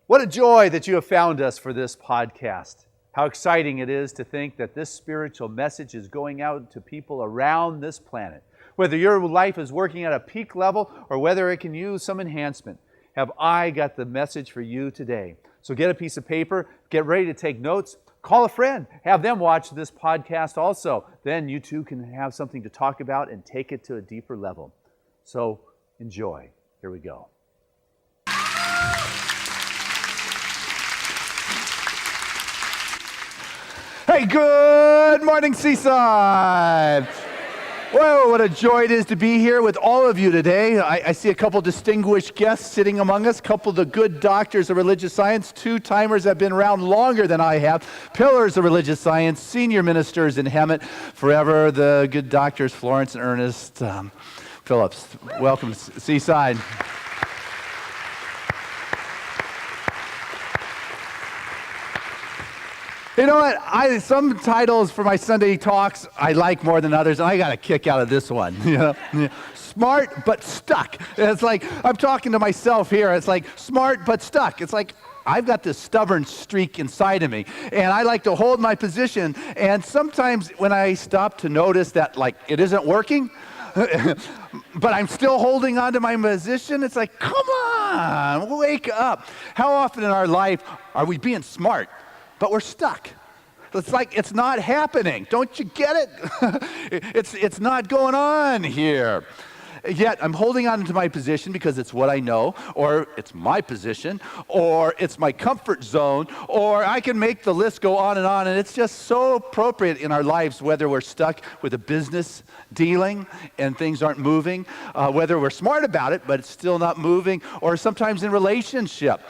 What a joy that you have found us for this podcast. How exciting it is to think that this spiritual message is going out to people around this planet. Whether your life is working at a peak level or whether it can use some enhancement, have I got the message for you today. So get a piece of paper, get ready to take notes, call a friend, have them watch this podcast also. Then you too can have something to talk about and take it to a deeper level. So enjoy. Here we go. Hey, good morning, Seaside. Whoa, what a joy it is to be here with all of you today. I see a couple distinguished guests sitting among us, a couple of the good doctors of religious science, two-timers that have been around longer than I have, pillars of religious science, senior ministers in Hemet, forever the good doctors Florence and Ernest Phillips. Welcome to Seaside. You know what? Some titles for my Sunday talks I like more than others, and I got a kick out of this one. Smart but stuck. It's like I'm talking to myself here. It's like smart but stuck. It's like I've got this stubborn streak inside of me, and I like to hold my position. And sometimes when I stop to notice that like it isn't working, but I'm still holding on to my position, it's like, come on, wake up. How often in our life are we being smart, but we're stuck? It's like it's not happening. Don't you get it? It's not going on here. Yet I'm holding on to my position because it's what I know, or it's my position, or it's my comfort zone, or I can make the list go on, and it's just so appropriate in our lives, whether we're stuck with a business dealing and things aren't moving, whether we're smart about it, but it's still not moving, or sometimes in relationship.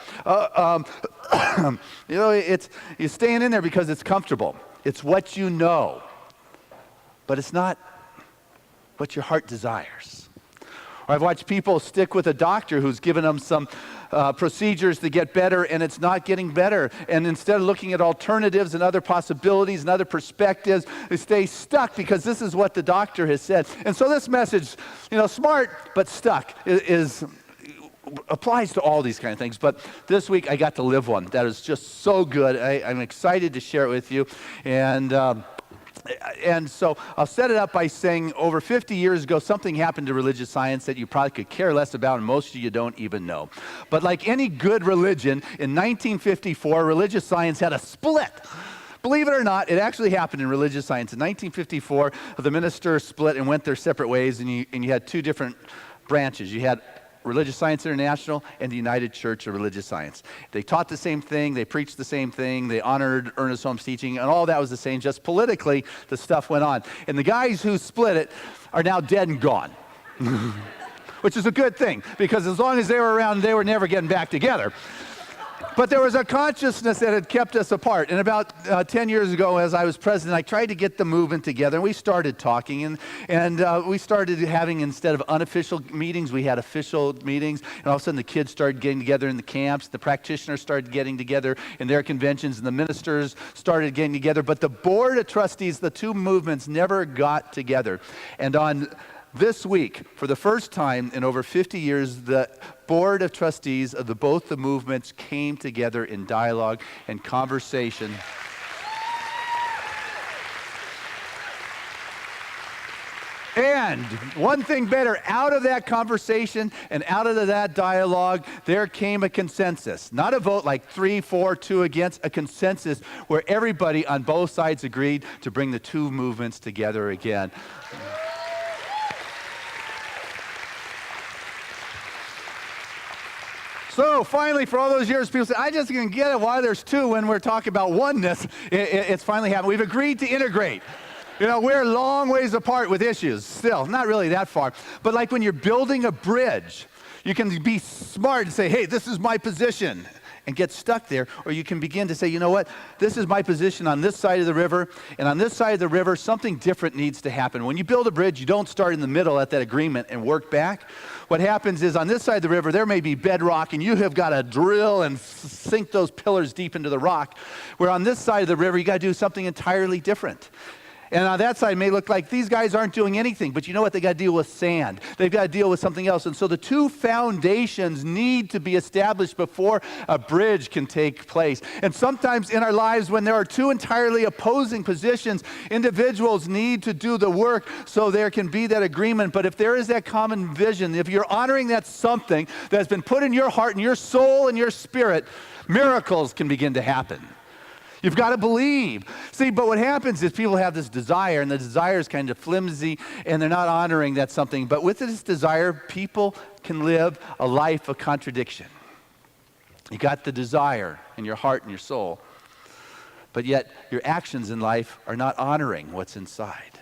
It's you're staying in there because it's comfortable. It's what you know, but it's not what your heart desires. I've watched people stick with a doctor who's given them some procedures to get better, and it's not getting better. And instead of looking at alternatives and other possibilities and other perspectives, they stay stuck because this is what the doctor has said. And so this message, smart but stuck, applies to all these kind of things. But this week I got to live one that is just so good. I'm excited to share it with you. And so I'll set it up by saying over 50 years ago, something happened to religious science that you probably could care less about, and most of you don't even know. But like any good religion, in 1954, religious science had a split. Believe it or not, it actually happened in religious science. In 1954, the ministers split and went their separate ways, and you had two different branches. You had Religious Science International and the United Church of Religious Science. They taught the same thing, they preached the same thing, they honored Ernest Holmes' teaching, and all that was the same, just politically the stuff went on. And the guys who split it are now dead and gone, which is a good thing, because as long as they were around, they were never getting back together. But there was a consciousness that had kept us apart. And about 10 years ago, as I was president, I tried to get the movement together, and we started talking. And we started having, instead of unofficial meetings, we had official meetings. And all of a sudden, the kids started getting together in the camps. The practitioners started getting together in their conventions, and the ministers started getting together. But the board of trustees, the two movements, never got together. And on this week, for the first time in over 50 years, the board of trustees of both the movements came together in dialogue and conversation. And one thing better, out of that conversation and out of that dialogue, there came a consensus. Not a vote like 3-4-2 against, a consensus where everybody on both sides agreed to bring the two movements together again. So finally, for all those years, people say, I just can get it why there's two when we're talking about oneness. It's finally happened. We've agreed to integrate. We're a long ways apart with issues still, not really that far. But like when you're building a bridge, you can be smart and say, hey, this is my position, and get stuck there. Or you can begin to say, you know what, this is my position on this side of the river, and on this side of the river, something different needs to happen. When you build a bridge, you don't start in the middle at that agreement and work back. What happens is on this side of the river, there may be bedrock, and you have got to drill and sink those pillars deep into the rock. Where on this side of the river, you got to do something entirely different. And on that side, it may look like these guys aren't doing anything, but you know what? They got to deal with sand. They've got to deal with something else. And so the two foundations need to be established before a bridge can take place. And sometimes in our lives, when there are two entirely opposing positions, individuals need to do the work so there can be that agreement. But if there is that common vision, if you're honoring that something that's been put in your heart and your soul and your spirit, miracles can begin to happen. You've got to believe. See, but what happens is people have this desire, and the desire is kind of flimsy, and they're not honoring that something. But with this desire, people can live a life of contradiction. You got the desire in your heart and your soul, but yet your actions in life are not honoring what's inside.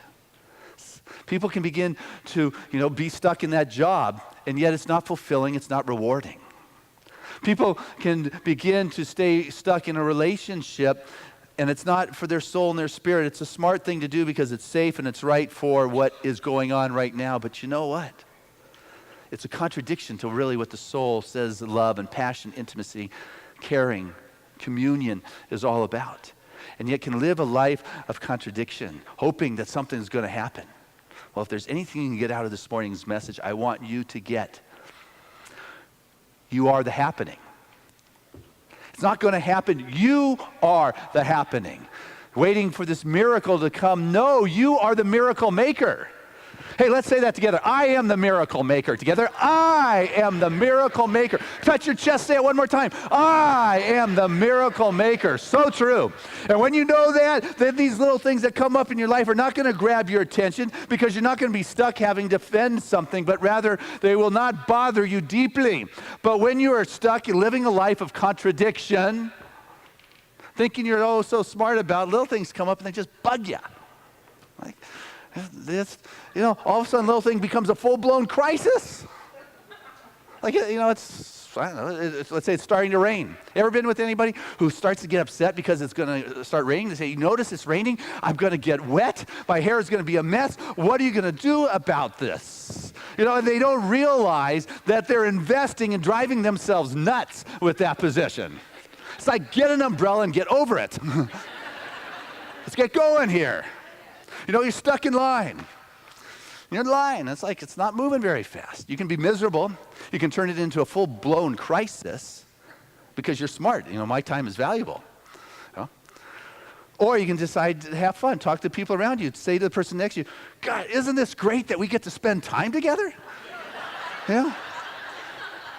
People can begin to, be stuck in that job, and yet it's not fulfilling, it's not rewarding. People can begin to stay stuck in a relationship, and it's not for their soul and their spirit. It's a smart thing to do because it's safe and it's right for what is going on right now. But you know what? It's a contradiction to really what the soul says love and passion, intimacy, caring, communion is all about. And yet can live a life of contradiction, hoping that something's going to happen. Well, if there's anything you can get out of this morning's message, I want you to get. You are the happening. It's not going to happen. You are the happening. Waiting for this miracle to come. No, you are the miracle maker. Hey, let's say that together. I am the miracle maker. Together, I am the miracle maker. Touch your chest, say it one more time. I am the miracle maker. So true. And when you know that these little things that come up in your life are not going to grab your attention because you're not going to be stuck having to defend something, but rather they will not bother you deeply. But when you are stuck in living a life of contradiction, thinking you're so smart about it, little things come up and they just bug you. Like this, all of a sudden, little thing becomes a full-blown crisis. Like, it's, I don't know, let's say it's starting to rain. Ever been with anybody who starts to get upset because it's going to start raining? They say, you notice it's raining? I'm going to get wet. My hair is going to be a mess. What are you going to do about this? And they don't realize that they're investing and driving themselves nuts with that position. It's like, get an umbrella and get over it. Let's get going here. You're stuck in line. You're in line. It's like it's not moving very fast. You can be miserable. You can turn it into a full-blown crisis because you're smart. My time is valuable. Or you can decide to have fun. Talk to people around you. Say to the person next to you, God, isn't this great that we get to spend time together? We're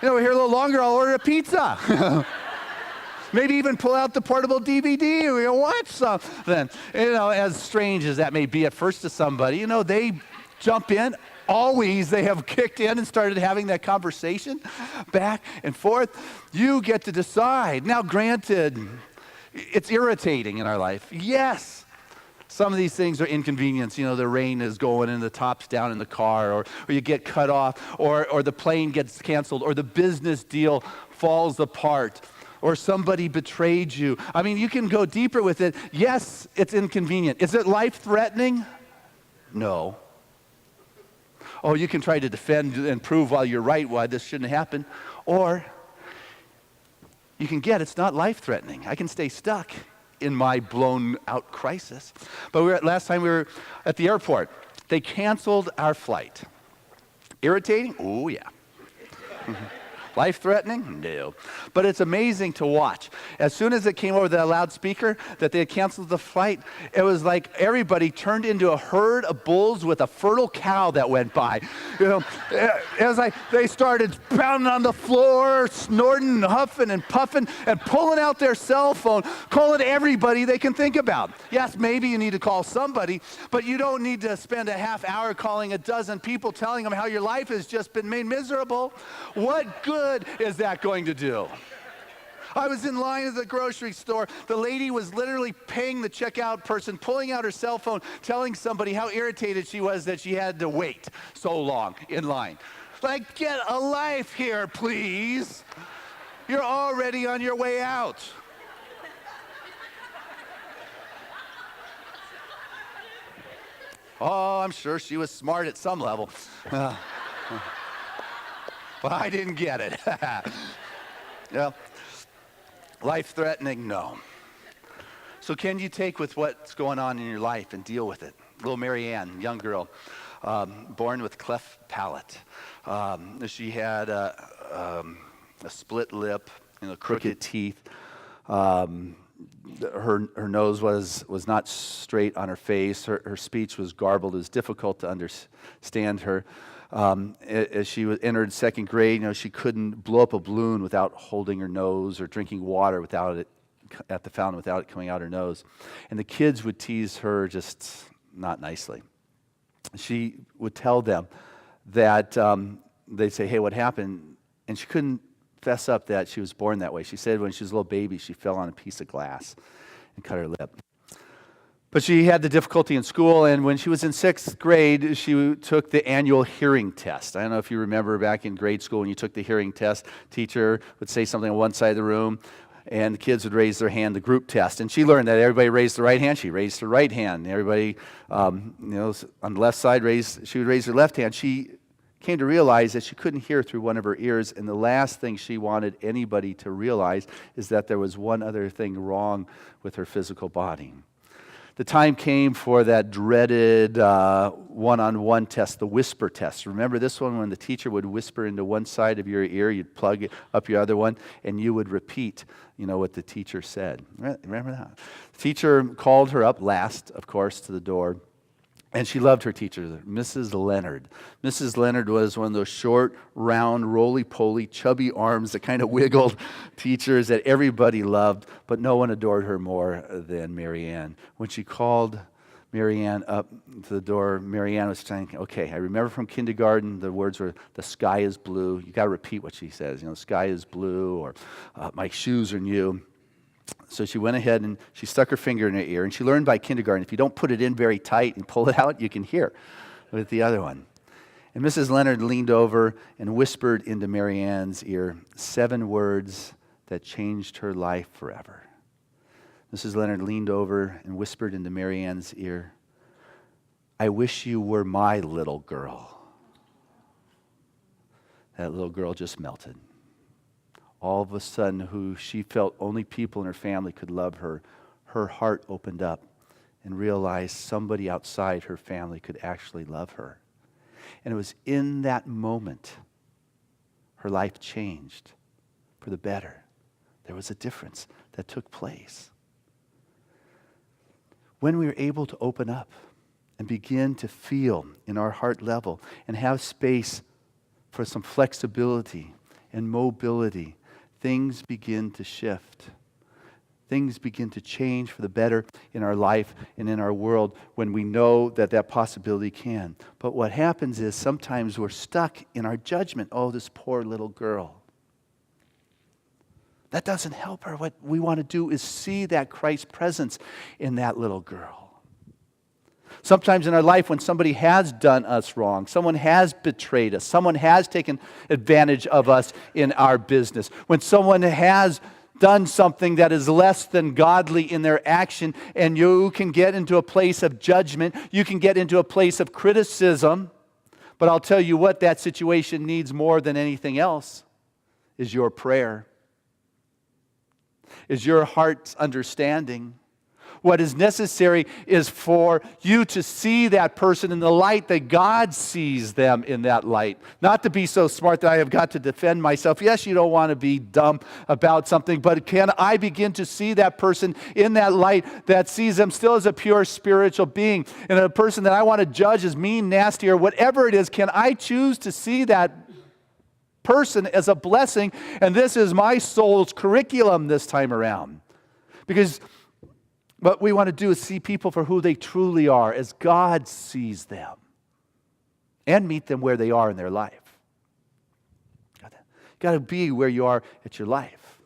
here a little longer. I'll order a pizza. Maybe even pull out the portable DVD and we'll watch something. As strange as that may be at first to somebody, they jump in. Always they have kicked in and started having that conversation back and forth. You get to decide. Now, granted, it's irritating in our life. Yes. Some of these things are inconvenience. The rain is going and the top's down in the car, or you get cut off, or the plane gets canceled, or the business deal falls apart. Or somebody betrayed you. I mean, you can go deeper with it. Yes, it's inconvenient. Is it life-threatening? No. Oh, you can try to defend and prove while you're right why this shouldn't happen. Or you can get it's not life-threatening. I can stay stuck in my blown-out crisis. But last time we were at the airport. They canceled our flight. Irritating? Oh, yeah. Life-threatening? No. But it's amazing to watch. As soon as it came over the loudspeaker that they had canceled the flight, it was like everybody turned into a herd of bulls with a fertile cow that went by. It was like they started pounding on the floor, snorting and huffing and puffing and pulling out their cell phone, calling everybody they can think about. Yes, maybe you need to call somebody, but you don't need to spend a half hour calling a dozen people telling them how your life has just been made miserable. What good is that going to do? I was in line at the grocery store. The lady was literally paying the checkout person, pulling out her cell phone, telling somebody how irritated she was that she had to wait so long in line. Like, get a life here, please. You're already on your way out. Oh, I'm sure she was smart at some level. But I didn't get it. Life-threatening, no. So can you take with what's going on in your life and deal with it? Little Marianne, young girl, born with cleft palate. She had a split lip, crooked teeth. Her nose was not straight on her face. Her speech was garbled. It was difficult to understand her. As she entered second grade, she couldn't blow up a balloon without holding her nose or drinking water without it at the fountain without it coming out her nose. And the kids would tease her just not nicely. She would tell them that they'd say, "Hey, what happened?" And she couldn't fess up that she was born that way. She said when she was a little baby, she fell on a piece of glass and cut her lip. But she had the difficulty in school, and when she was in sixth grade, she took the annual hearing test. I don't know if you remember back in grade school when you took the hearing test, teacher would say something on one side of the room, and the kids would raise their hand, the group test. And she learned that everybody raised the right hand. She raised her right hand. Everybody, on the left side, she would raise her left hand. She came to realize that she couldn't hear through one of her ears, and the last thing she wanted anybody to realize is that there was one other thing wrong with her physical body. The time came for that dreaded one-on-one test, the whisper test. Remember this one when the teacher would whisper into one side of your ear, you'd plug it up your other one, and you would repeat, what the teacher said. Remember that? The teacher called her up last, of course, to the door. And she loved her teacher, Mrs. Leonard. Mrs. Leonard was one of those short, round, roly-poly, chubby arms that kind of wiggled teachers that everybody loved, but no one adored her more than Marianne. When she called Marianne up to the door, Marianne was saying, "Okay, I remember from kindergarten, the words were, 'The sky is blue.'" You got to repeat what she says. "The sky is blue," or "My shoes are new." So she went ahead and she stuck her finger in her ear, and she learned by kindergarten, if you don't put it in very tight and pull it out, you can hear with the other one. And Mrs. Leonard leaned over and whispered into Marianne's ear 7 words that changed her life forever. Mrs. Leonard leaned over and whispered into Marianne's ear, "I wish you were my little girl." That little girl just melted. All of a sudden, who she felt only people in her family could love her, her heart opened up and realized somebody outside her family could actually love her. And it was in that moment her life changed for the better. There was a difference that took place. When we were able to open up and begin to feel in our heart level and have space for some flexibility and mobility, things begin to shift. Things begin to change for the better in our life and in our world when we know that possibility can. But what happens is sometimes we're stuck in our judgment. "Oh, this poor little girl." That doesn't help her. What we want to do is see that Christ presence in that little girl. Sometimes in our life when somebody has done us wrong, someone has betrayed us, someone has taken advantage of us in our business, when someone has done something that is less than godly in their action, and you can get into a place of judgment, you can get into a place of criticism, but I'll tell you what that situation needs more than anything else is your prayer, is your heart's understanding. What is necessary is for you to see that person in the light that God sees them in that light. Not to be so smart that I have got to defend myself. Yes, you don't want to be dumb about something, but can I begin to see that person in that light that sees them still as a pure spiritual being? And a person that I want to judge as mean, nasty, or whatever it is, can I choose to see that person as a blessing? And this is my soul's curriculum this time around. Because what we want to do is see people for who they truly are, as God sees them, and meet them where they are in their life. Got to be where you are at your life.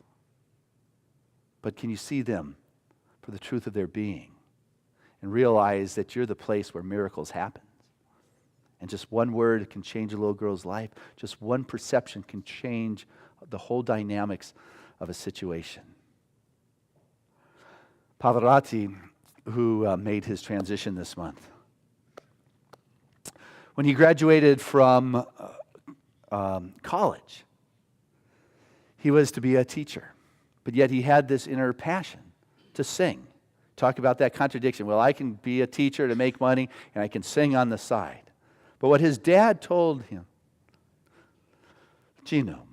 But can you see them for the truth of their being and realize that you're the place where miracles happen? And just one word can change a little girl's life. Just one perception can change the whole dynamics of a situation. Pavarotti, who made his transition this month, when he graduated from college, he was to be a teacher, but yet he had this inner passion to sing, Talk about that contradiction. Well, I can be a teacher to make money, and I can sing on the side. But what his dad told him, Gino,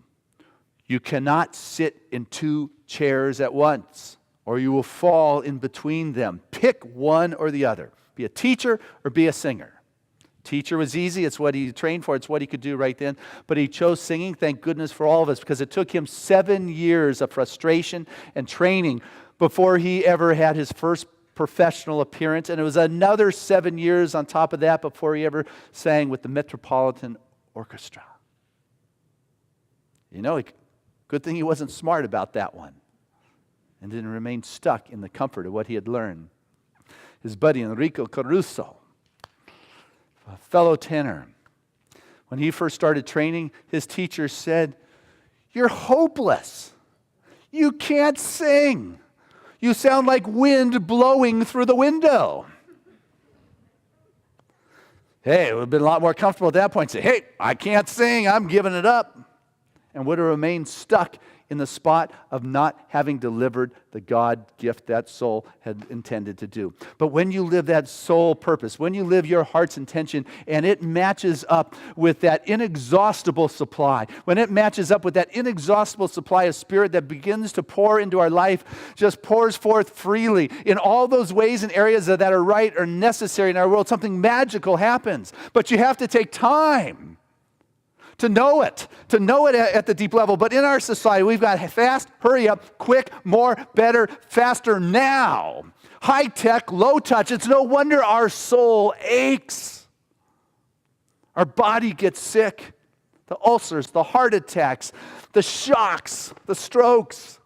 you cannot sit in two chairs at once, or you will fall in between them. Pick one or the other. Be a teacher or be a singer. Teacher was easy. It's what he trained for. It's what he could do right then. But he chose singing, thank goodness for all of us, because it took him 7 years of frustration and training before he ever had his first professional appearance. And it was another 7 years on top of that before he ever sang with the Metropolitan Orchestra. You know, good thing he wasn't smart about that one and didn't remain stuck in the comfort of what he had learned. His buddy Enrico Caruso, a fellow tenor, when he first started training, his teacher said, "You're hopeless. You can't sing. You sound like wind blowing through the window." Hey, it would have been a lot more comfortable at that point to say, "Hey, I can't sing. I'm giving it up." And would have remained stuck in the spot of not having delivered the God gift that soul had intended to do. But when you live that soul purpose, when you live your heart's intention, and it matches up with that inexhaustible supply, when it matches up with that inexhaustible supply of Spirit that begins to pour into our life, just pours forth freely in all those ways and areas that are right or necessary in our world, something magical happens. But you have to take time to know it at the deep level. But in our society, we've got fast, hurry up, quick, more, better, faster, now. High tech, low touch. It's no wonder our soul aches. Our body gets sick. The ulcers, the heart attacks, the shocks, the strokes.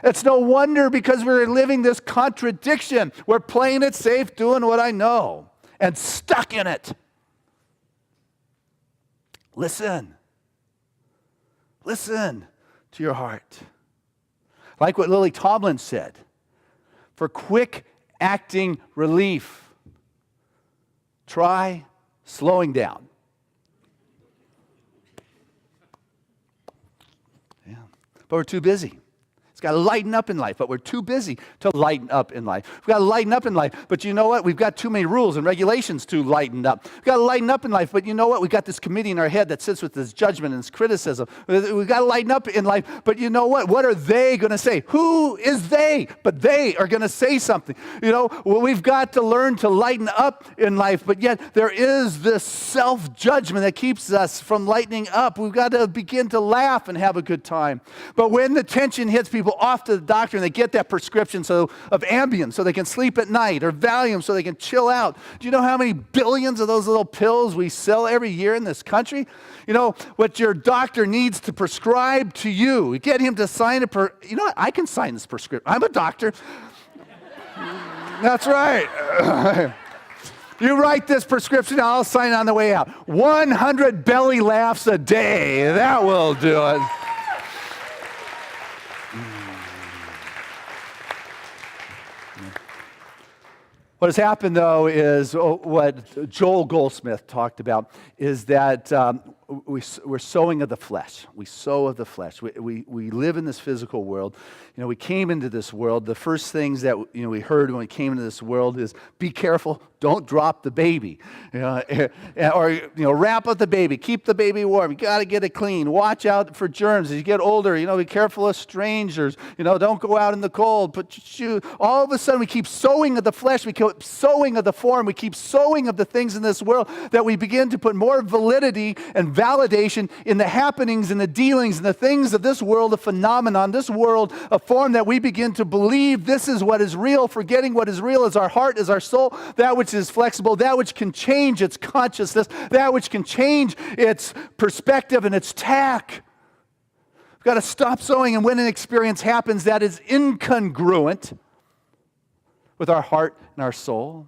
It's no wonder, because we're living this contradiction. We're playing it safe, doing what I know, and stuck in it. Listen to your heart. Like what Lily Tomlin said, for quick acting relief, try slowing down. Yeah. But we're too busy. It's got to lighten up in life, but we're too busy to lighten up in life. We've got to lighten up in life, but you know what? We've got too many rules and regulations to lighten up. We've got to lighten up in life, but you know what? We've got this committee in our head that sits with this judgment and this criticism. We've got to lighten up in life, but you know what? What are they going to say? Who is they? But they are going to say something. You know, well, we've got to learn to lighten up in life, but yet there is this self-judgment that keeps us from lightening up. We've got to begin to laugh and have a good time. But when the tension hits people, off to the doctor and they get that prescription of Ambien so they can sleep at night, or Valium so they can chill out. Do you know how many billions of those little pills we sell every year in this country? You know, what your doctor needs to prescribe to you. Get him to sign you know what? I can sign this prescription. I'm a doctor. That's right. You write this prescription, I'll sign it on the way out. 100 belly laughs a day. That will do it. What has happened, though, is what Joel Goldsmith talked about, is that we're sowing of the flesh. We sow of the flesh. We live in this physical world. You know, we came into this world. The first things that we heard when we came into this world is, be careful, don't drop the baby. Or wrap up the baby, keep the baby warm. You got to get it clean. Watch out for germs as you get older. Be careful of strangers. Don't go out in the cold. Put your shoes. All of a sudden, we keep sowing of the flesh. We keep sowing of the form. We keep sowing of the things in this world that we begin to put more validity and validation in the happenings and the dealings and the things of this world of phenomenon, this world of form, that we begin to believe this is what is real, forgetting what is real is our heart, is our soul, that which is flexible, that which can change its consciousness, that which can change its perspective and its tack. We've got to stop sowing, and when an experience happens that is incongruent with our heart and our soul,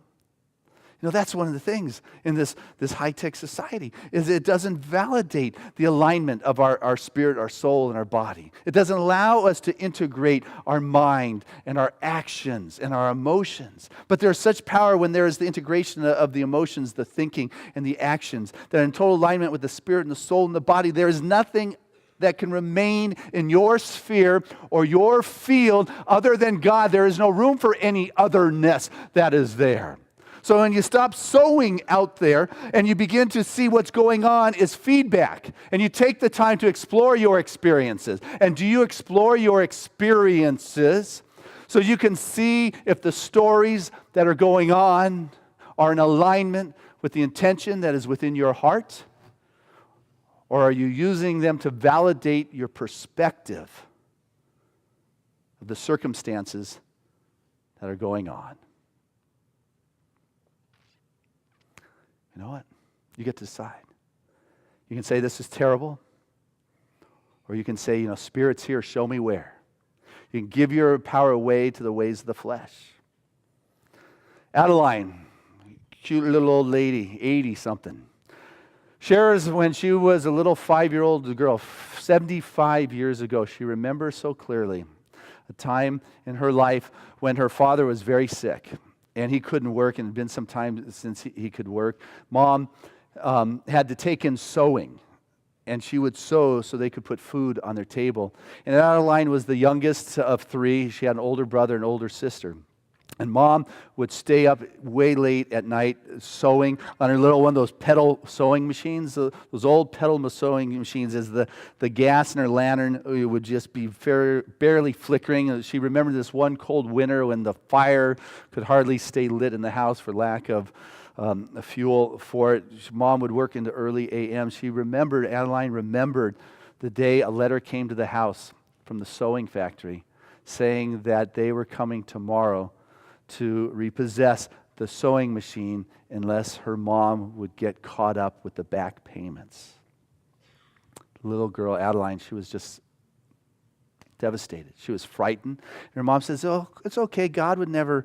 that's one of the things in this high-tech society, is it doesn't validate the alignment of our spirit, our soul, and our body. It doesn't allow us to integrate our mind and our actions and our emotions. But there's such power when there is the integration of the emotions, the thinking, and the actions, that in total alignment with the spirit and the soul and the body, there is nothing that can remain in your sphere or your field other than God. There is no room for any otherness that is there. So when you stop sowing out there and you begin to see what's going on is feedback, and you take the time to explore your experiences. And do you explore your experiences so you can see if the stories that are going on are in alignment with the intention that is within your heart? Or are you using them to validate your perspective of the circumstances that are going on? You know what? You get to decide. You can say, this is terrible. Or you can say, Spirit's here, show me where. You can give your power away to the ways of the flesh. Adeline, cute little old lady, 80-something. Shares when she was a little 5-year-old girl, 75 years ago. She remembers so clearly a time in her life when her father was very sick. And he couldn't work, and it had been some time since he could work. Mom had to take in sewing, and she would sew so they could put food on their table. And Adeline was the youngest of 3. She had an older brother and older sister. And Mom would stay up way late at night sewing on her little one of those pedal sewing machines. Those old pedal sewing machines, as the gas in her lantern would just be barely flickering. She remembered this one cold winter when the fire could hardly stay lit in the house for lack of fuel for it. Mom would work into early a.m. Adeline remembered the day a letter came to the house from the sewing factory saying that they were coming tomorrow to repossess the sewing machine unless her mom would get caught up with the back payments. The little girl, Adeline, she was just devastated. She was frightened. And her mom says, oh, it's okay. God would never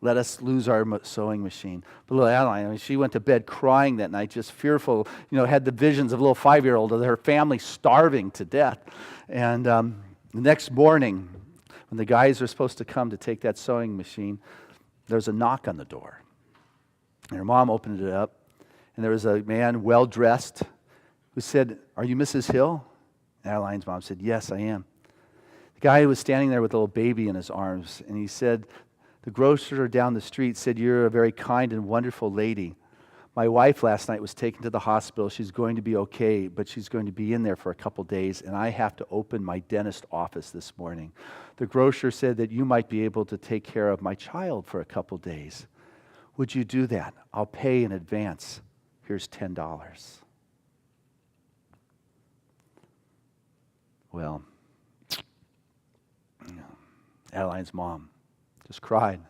let us lose our sewing machine. But little Adeline, she went to bed crying that night, just fearful, had the visions of a little 5-year-old of her family starving to death. And the next morning, when the guys are supposed to come to take that sewing machine, there's a knock on the door. And her mom opened it up, and there was a man well-dressed who said, are you Mrs. Hill? Adeline's mom said, yes, I am. The guy was standing there with a little baby in his arms, and he said, the grocer down the street said, you're a very kind and wonderful lady. My wife last night was taken to the hospital. She's going to be okay, but she's going to be in there for a couple days, and I have to open my dentist office this morning. The grocer said that you might be able to take care of my child for a couple days. Would you do that? I'll pay in advance. Here's $10. Well, Adeline's mom just cried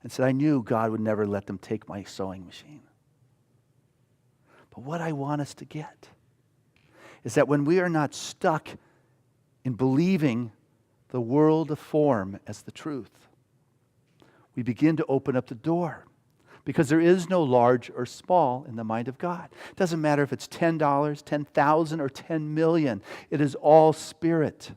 and said, I knew God would never let them take my sewing machine. But what I want us to get is that when we are not stuck in believing the world of form as the truth, we begin to open up the door. Because there is no large or small in the mind of God. It doesn't matter if it's $10, 10,000, or 10 million. It is all spirit.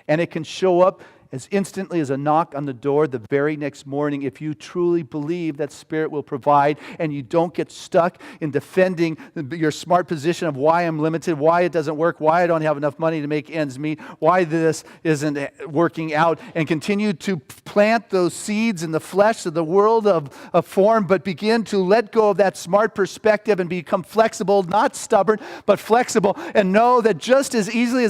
And it can show up as instantly as a knock on the door the very next morning if you truly believe that Spirit will provide and you don't get stuck in defending your smart position of why I'm limited, why it doesn't work, why I don't have enough money to make ends meet, why this isn't working out, and continue to plant those seeds in the flesh of the world of form, but begin to let go of that smart perspective and become flexible, not stubborn, but flexible, and know that just as easily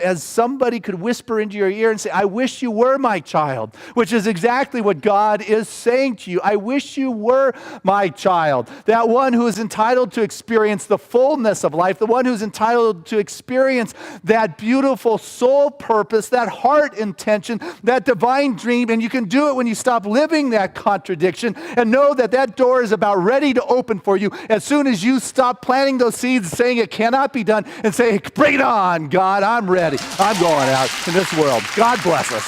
as somebody could whisper into your ear and say, I wish you were my child, which is exactly what God is saying to you. I wish you were my child. That one who is entitled to experience the fullness of life, the one who's entitled to experience that beautiful soul purpose, that heart intention, that divine dream. And you can do it when you stop living that contradiction and know that that door is about ready to open for you as soon as you stop planting those seeds, saying it cannot be done, and say, bring it on, God, I'm ready. I'm going out in this world. God bless us.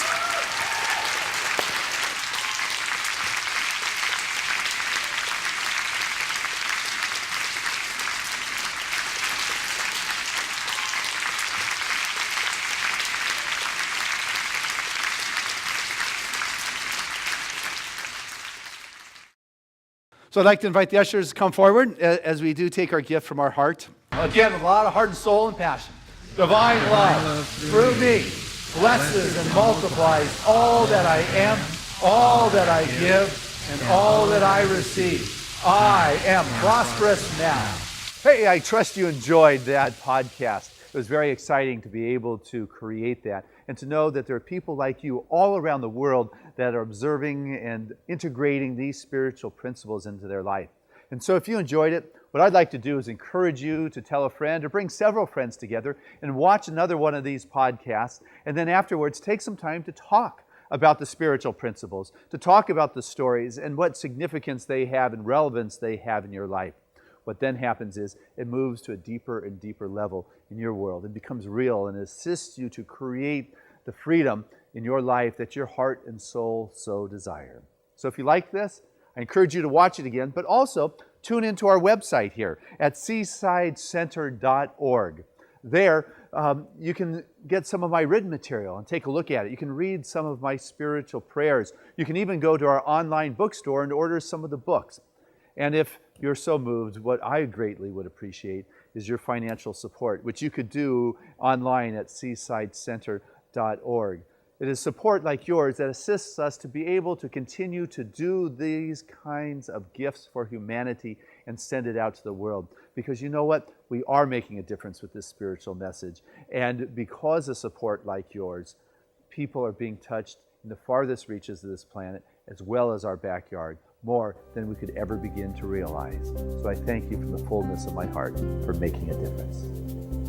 So I'd like to invite the ushers to come forward as we do take our gift from our heart. Again, with a lot of heart and soul and passion. divine love through me blesses and multiplies all that I am, all that I give, and all that I receive. I am prosperous now. Hey, I trust you enjoyed that podcast. It was very exciting to be able to create that and to know that there are people like you all around the world that are observing and integrating these spiritual principles into their life. And so if you enjoyed it, what I'd like to do is encourage you to tell a friend or bring several friends together and watch another one of these podcasts, and then afterwards take some time to talk about the spiritual principles, to talk about the stories and what significance they have and relevance they have in your life. What then happens is it moves to a deeper and deeper level in your world. It becomes real and assists you to create the freedom in your life that your heart and soul so desire. So if you like this, I encourage you to watch it again, but also tune into our website here at seasidecenter.org. There, you can get some of my written material and take a look at it. You can read some of my spiritual prayers. You can even go to our online bookstore and order some of the books. And if you're so moved, what I greatly would appreciate is your financial support, which you could do online at seasidecenter.org. It is support like yours that assists us to be able to continue to do these kinds of gifts for humanity and send it out to the world. Because you know what? We are making a difference with this spiritual message. And because of support like yours, people are being touched in the farthest reaches of this planet, as well as our backyard, more than we could ever begin to realize. So I thank you from the fullness of my heart for making a difference.